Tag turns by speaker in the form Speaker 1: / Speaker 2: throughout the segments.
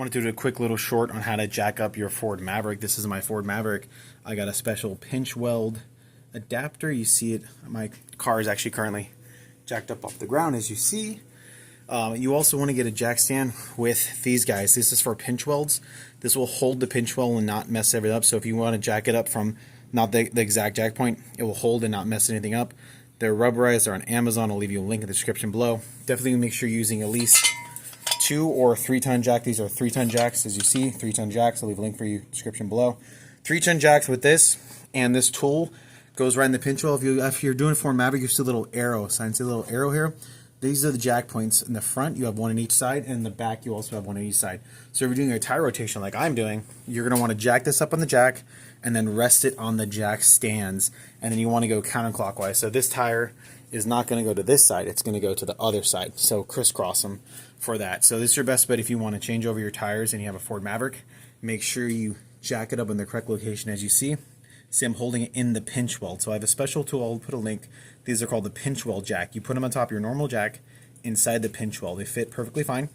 Speaker 1: Wanted to do a quick little short on how to jack up your Ford Maverick. This is my Ford Maverick. I got a special pinch weld adapter. You see it. My car is actually currently jacked up off the ground, as you see. You also want to get a jack stand with these guys. This is for pinch welds. This will hold the pinch weld and not mess everything up. So if you want to jack it up from not the exact jack point, it will hold and not mess anything up. They're rubberized. They're on Amazon. I'll leave you a link in the description below. Definitely make sure you're using at least 2 or 3-ton jack. These are 3-ton jacks, as you see, 3-ton jacks. I'll leave a link for you in the description below. 3-ton jacks with this, and this tool goes right in the pinch weld. If you're doing Ford Maverick, you see a little arrow. So I see a little arrow here. These are the jack points. In the front, you have one on each side, and in the back, you also have one on each side. So if you're doing a tire rotation like I'm doing, you're going to want to jack this up on the jack and then rest it on the jack stands, and then you want to go counterclockwise. So this tire is not going to go to this side, it's going to go to the other side. So crisscross them for that. So this is your best bet if you want to change over your tires and you have a Ford Maverick. Make sure you jack it up in the correct location, as you see. See, I'm holding it in the pinch weld. So I have a special tool. I'll put a link. These are called the pinch weld jack. You put them on top of your normal jack inside the pinch weld. They fit perfectly fine.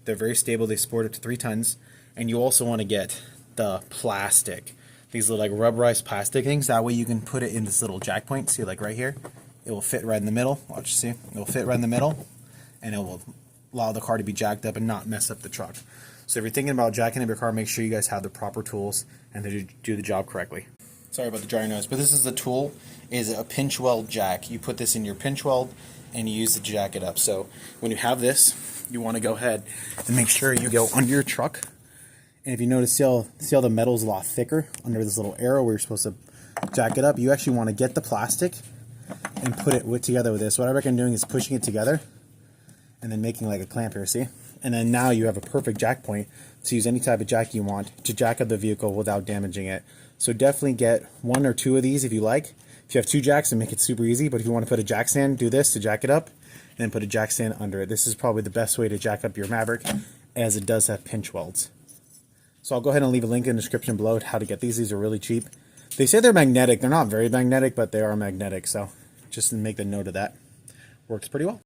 Speaker 1: They're very stable. They support up to 3 tons. And you also want to get the plastic. These little like rubberized plastic things. That way you can put it in this little jack point. See, like right here. It will fit right in the middle. Watch, see? It will fit right in the middle. And it will allow the car to be jacked up and not mess up the truck. So if you're thinking about jacking up your car, make sure you guys have the proper tools and to do the job correctly. Sorry about the dry nose, but this is the tool, is a pinch weld jack. You put this in your pinch weld and you use it to jack it up. So when you have this, you want to go ahead and make sure you go under your truck. And if you notice, see how the metal is a lot thicker under this little arrow where you're supposed to jack it up? You actually want to get the plastic and put it together with this. What I recommend doing is pushing it together and then making like a clamp here, see? And then now you have a perfect jack point to use any type of jack you want to jack up the vehicle without damaging it. So definitely get 1 or 2 of these if you like. If you have 2 jacks, and make it super easy. But if you want to put a jack stand, do this to jack it up, and then put a jack stand under it. This is probably the best way to jack up your Maverick, as it does have pinch welds. So I'll go ahead and leave a link in the description below how to get these. These are really cheap. They say they're magnetic. They're not very magnetic, but they are magnetic. So just make the note of that. Works pretty well.